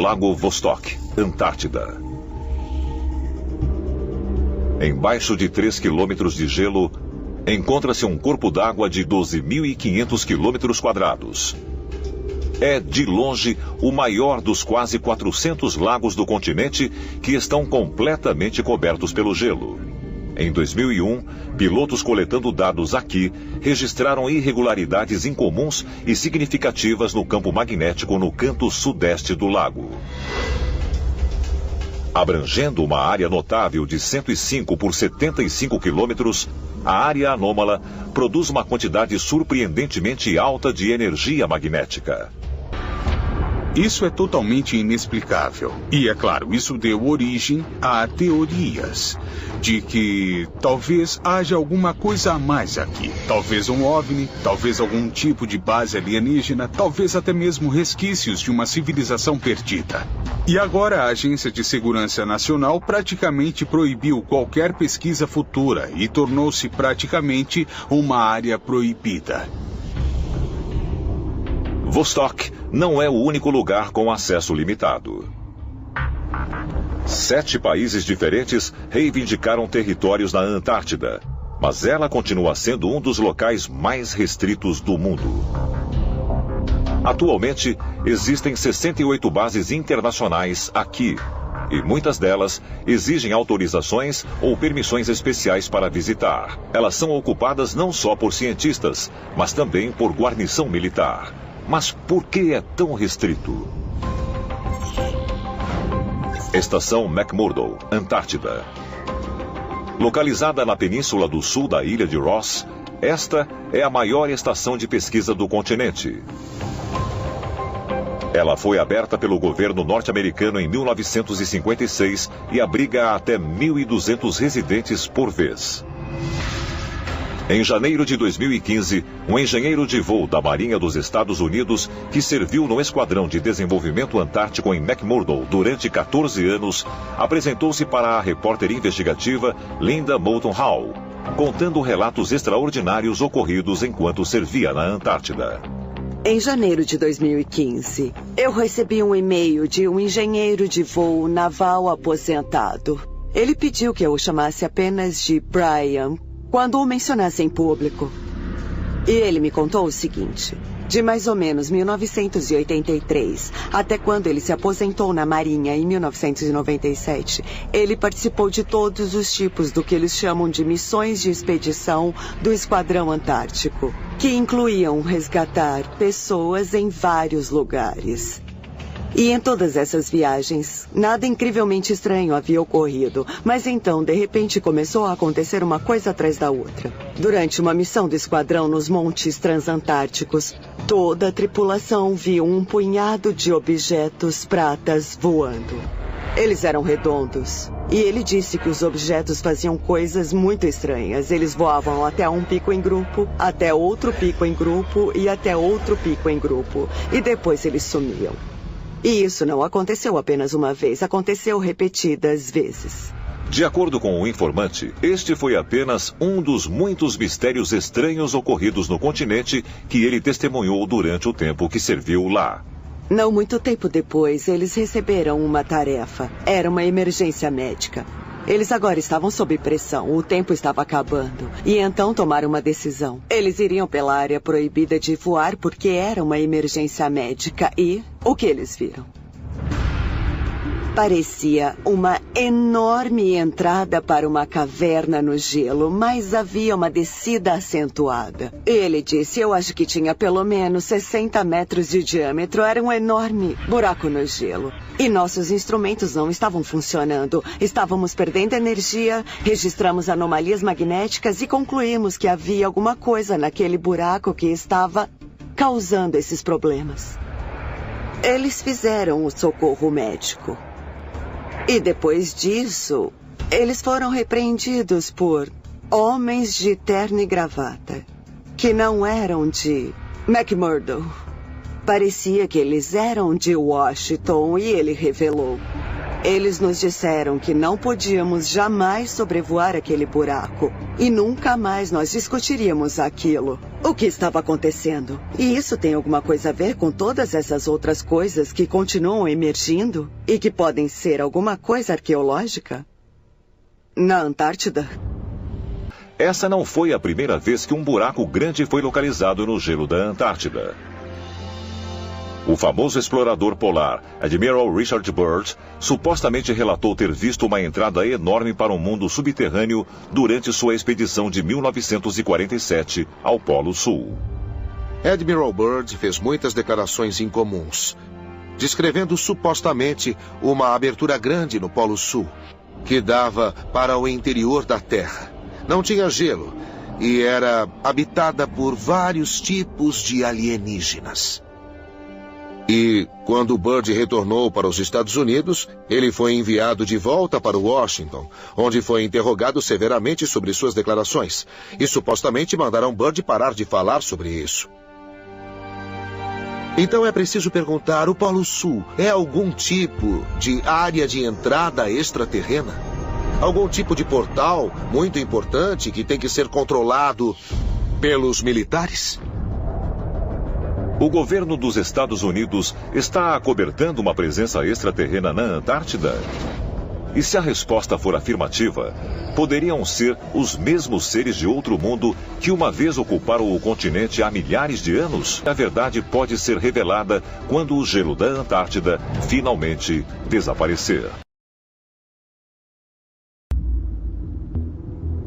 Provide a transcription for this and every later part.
Lago Vostok, Antártida. Embaixo de 3 quilômetros de gelo, encontra-se um corpo d'água de 12.500 quilômetros quadrados. É, de longe, o maior dos quase 400 lagos do continente que estão completamente cobertos pelo gelo. Em 2001, pilotos coletando dados aqui registraram irregularidades incomuns e significativas no campo magnético no canto sudeste do lago. Abrangendo uma área notável de 105 por 75 quilômetros, a área anômala produz uma quantidade surpreendentemente alta de energia magnética. Isso é totalmente inexplicável. E, é claro, isso deu origem a teorias de que talvez haja alguma coisa a mais aqui. Talvez um OVNI, talvez algum tipo de base alienígena, talvez até mesmo resquícios de uma civilização perdida. E agora a Agência de Segurança Nacional praticamente proibiu qualquer pesquisa futura e tornou-se praticamente uma área proibida. Vostok não é o único lugar com acesso limitado. 7 países diferentes reivindicaram territórios na Antártida, mas ela continua sendo um dos locais mais restritos do mundo. Atualmente, existem 68 bases internacionais aqui, e muitas delas exigem autorizações ou permissões especiais para visitar. Elas são ocupadas não só por cientistas, mas também por guarnição militar. Mas por que é tão restrito? Estação McMurdo, Antártida. Localizada na península do sul da ilha de Ross, esta é a maior estação de pesquisa do continente. Ela foi aberta pelo governo norte-americano em 1956 e abriga até 1.200 residentes por vez. Em janeiro de 2015, um engenheiro de voo da Marinha dos Estados Unidos, que serviu no Esquadrão de Desenvolvimento Antártico em McMurdo durante 14 anos, apresentou-se para a repórter investigativa Linda Moulton Howe, contando relatos extraordinários ocorridos enquanto servia na Antártida. Em janeiro de 2015, eu recebi um e-mail de um engenheiro de voo naval aposentado. Ele pediu que eu o chamasse apenas de Brian quando o mencionasse em público. E ele me contou o seguinte: de mais ou menos 1983 até quando ele se aposentou na Marinha em 1997, ele participou de todos os tipos do que eles chamam de missões de expedição do Esquadrão Antártico, que incluíam resgatar pessoas em vários lugares. E em todas essas viagens, nada incrivelmente estranho havia ocorrido. Mas então, de repente, começou a acontecer uma coisa atrás da outra. Durante uma missão do esquadrão nos montes transantárticos, toda a tripulação viu um punhado de objetos pratas voando. Eles eram redondos. E ele disse que os objetos faziam coisas muito estranhas. Eles voavam até um pico em grupo, até outro pico em grupo e até outro pico em grupo. E depois eles sumiam. E isso não aconteceu apenas uma vez, aconteceu repetidas vezes. De acordo com o informante, este foi apenas um dos muitos mistérios estranhos ocorridos no continente que ele testemunhou durante o tempo que serviu lá. Não muito tempo depois, eles receberam uma tarefa. Era uma emergência médica. Eles agora estavam sob pressão, o tempo estava acabando. E então tomaram uma decisão. Eles iriam pela área proibida de voar porque era uma emergência médica. E o que eles viram? Parecia uma enorme entrada para uma caverna no gelo, mas havia uma descida acentuada. Ele disse, eu acho que tinha pelo menos 60 metros de diâmetro. Era um enorme buraco no gelo. E nossos instrumentos não estavam funcionando. Estávamos perdendo energia, registramos anomalias magnéticas e concluímos que havia alguma coisa naquele buraco que estava causando esses problemas. Eles fizeram o socorro médico. E depois disso, eles foram repreendidos por homens de terno e gravata, que não eram de McMurdo. Parecia que eles eram de Washington e ele revelou. Eles nos disseram que não podíamos jamais sobrevoar aquele buraco. E nunca mais nós discutiríamos aquilo. O que estava acontecendo? E isso tem alguma coisa a ver com todas essas outras coisas que continuam emergindo? E que podem ser alguma coisa arqueológica? Na Antártida? Essa não foi a primeira vez que um buraco grande foi localizado no gelo da Antártida. O famoso explorador polar Admiral Richard Byrd supostamente relatou ter visto uma entrada enorme para o mundo subterrâneo durante sua expedição de 1947 ao Polo Sul. Admiral Byrd fez muitas declarações incomuns, descrevendo supostamente uma abertura grande no Polo Sul, que dava para o interior da Terra. Não tinha gelo e era habitada por vários tipos de alienígenas. E, quando Byrd retornou para os Estados Unidos, ele foi enviado de volta para Washington, onde foi interrogado severamente sobre suas declarações. E supostamente mandaram Byrd parar de falar sobre isso. Então é preciso perguntar, o Polo Sul é algum tipo de área de entrada extraterrena? Algum tipo de portal muito importante que tem que ser controlado pelos militares? O governo dos Estados Unidos está acobertando uma presença extraterrena na Antártida? E se a resposta for afirmativa, poderiam ser os mesmos seres de outro mundo que uma vez ocuparam o continente há milhares de anos? A verdade pode ser revelada quando o gelo da Antártida finalmente desaparecer.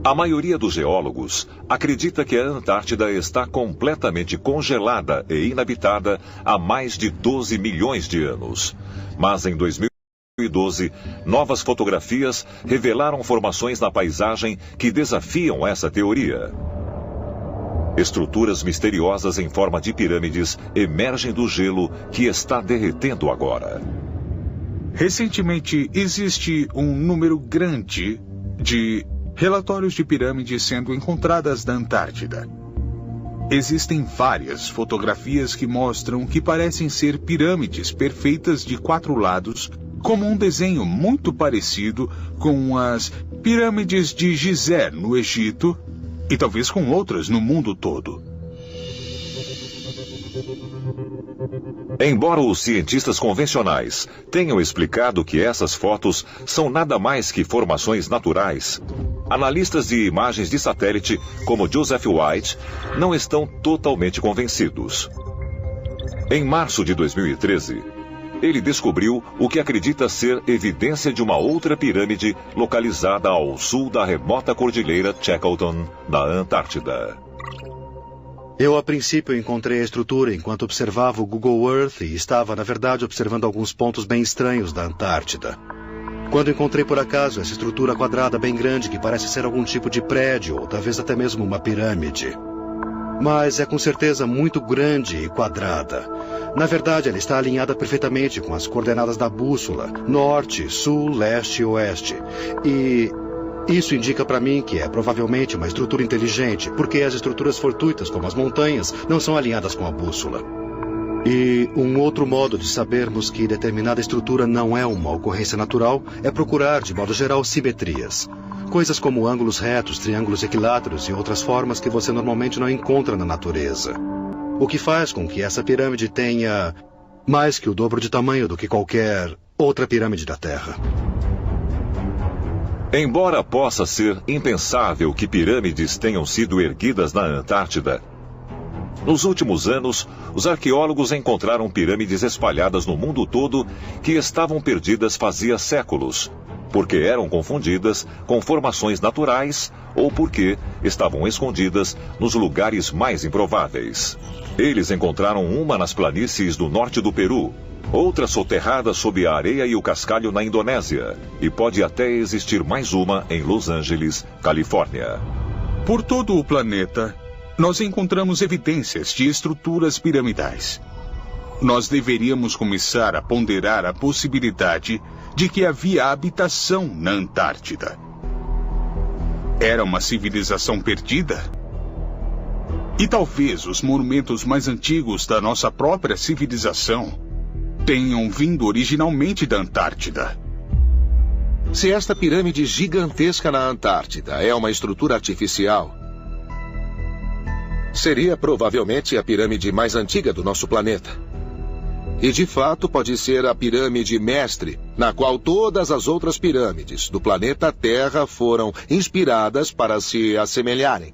A maioria dos geólogos acredita que a Antártida está completamente congelada e inabitada há mais de 12 milhões de anos. Mas em 2012, novas fotografias revelaram formações na paisagem que desafiam essa teoria. Estruturas misteriosas em forma de pirâmides emergem do gelo que está derretendo agora. Recentemente, existe um número grande de relatórios de pirâmides sendo encontradas na Antártida. Existem várias fotografias que mostram que parecem ser pirâmides perfeitas de 4 lados, como um desenho muito parecido com as pirâmides de Gizé no Egito e talvez com outras no mundo todo. Embora os cientistas convencionais tenham explicado que essas fotos são nada mais que formações naturais, analistas de imagens de satélite, como Joseph White, não estão totalmente convencidos. Em março de 2013, ele descobriu o que acredita ser evidência de uma outra pirâmide localizada ao sul da remota cordilheira Shackleton, na Antártida. Eu, a princípio, encontrei a estrutura enquanto observava o Google Earth e estava, na verdade, observando alguns pontos bem estranhos da Antártida. Quando encontrei por acaso essa estrutura quadrada bem grande que parece ser algum tipo de prédio ou talvez até mesmo uma pirâmide. Mas é com certeza muito grande e quadrada. Na verdade, ela está alinhada perfeitamente com as coordenadas da bússola, norte, sul, leste e oeste. E isso indica para mim que é provavelmente uma estrutura inteligente, porque as estruturas fortuitas, como as montanhas, não são alinhadas com a bússola. E um outro modo de sabermos que determinada estrutura não é uma ocorrência natural é procurar, de modo geral, simetrias. Coisas como ângulos retos, triângulos equiláteros e outras formas que você normalmente não encontra na natureza. O que faz com que essa pirâmide tenha mais que o dobro de tamanho do que qualquer outra pirâmide da Terra. Embora possa ser impensável que pirâmides tenham sido erguidas na Antártida, nos últimos anos, os arqueólogos encontraram pirâmides espalhadas no mundo todo que estavam perdidas fazia séculos, porque eram confundidas com formações naturais ou porque estavam escondidas nos lugares mais improváveis. Eles encontraram uma nas planícies do norte do Peru, outra soterrada sob a areia e o cascalho na Indonésia, e pode até existir mais uma em Los Angeles, Califórnia. Por todo o planeta, nós encontramos evidências de estruturas piramidais. Nós deveríamos começar a ponderar a possibilidade de que havia habitação na Antártida. Era uma civilização perdida? E talvez os monumentos mais antigos da nossa própria civilização tenham vindo originalmente da Antártida. Se esta pirâmide gigantesca na Antártida é uma estrutura artificial, seria provavelmente a pirâmide mais antiga do nosso planeta. E de fato pode ser a pirâmide mestre, na qual todas as outras pirâmides do planeta Terra foram inspiradas para se assemelharem.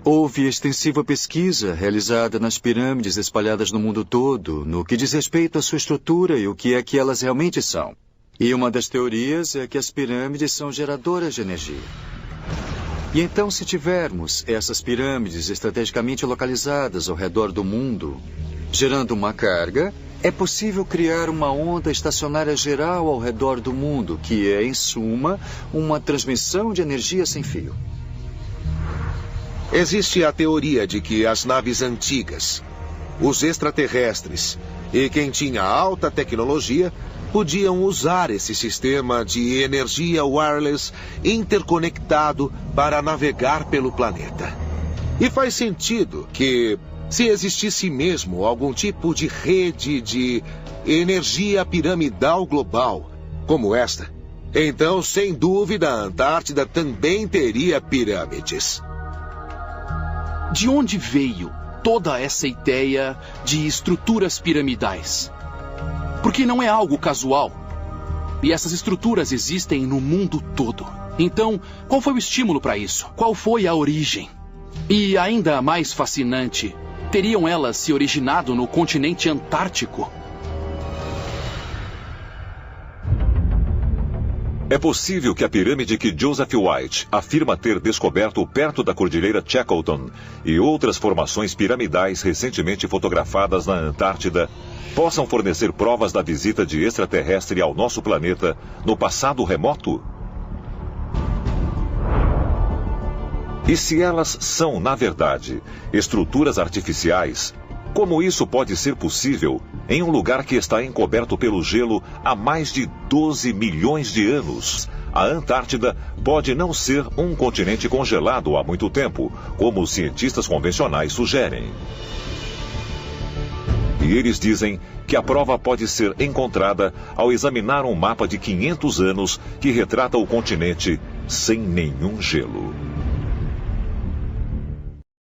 Houve extensiva pesquisa realizada nas pirâmides espalhadas no mundo todo, no que diz respeito à sua estrutura e o que é que elas realmente são. E uma das teorias é que as pirâmides são geradoras de energia. E então, se tivermos essas pirâmides estrategicamente localizadas ao redor do mundo, gerando uma carga, é possível criar uma onda estacionária geral ao redor do mundo, que é, em suma, uma transmissão de energia sem fio. Existe a teoria de que as naves antigas, os extraterrestres e quem tinha alta tecnologia podiam usar esse sistema de energia wireless interconectado para navegar pelo planeta. E faz sentido que, se existisse mesmo algum tipo de rede de energia piramidal global como esta, então, sem dúvida, a Antártida também teria pirâmides. De onde veio toda essa ideia de estruturas piramidais? Porque não é algo casual. E essas estruturas existem no mundo todo. Então, qual foi o estímulo para isso? Qual foi a origem? E ainda mais fascinante, teriam elas se originado no continente antártico? É possível que a pirâmide que Joseph White afirma ter descoberto perto da Cordilheira Shackleton e outras formações piramidais recentemente fotografadas na Antártida possam fornecer provas da visita de extraterrestre ao nosso planeta no passado remoto? E se elas são, na verdade, estruturas artificiais, como isso pode ser possível em um lugar que está encoberto pelo gelo há mais de 12 milhões de anos? A Antártida pode não ser um continente congelado há muito tempo, como os cientistas convencionais sugerem. E eles dizem que a prova pode ser encontrada ao examinar um mapa de 500 anos que retrata o continente sem nenhum gelo.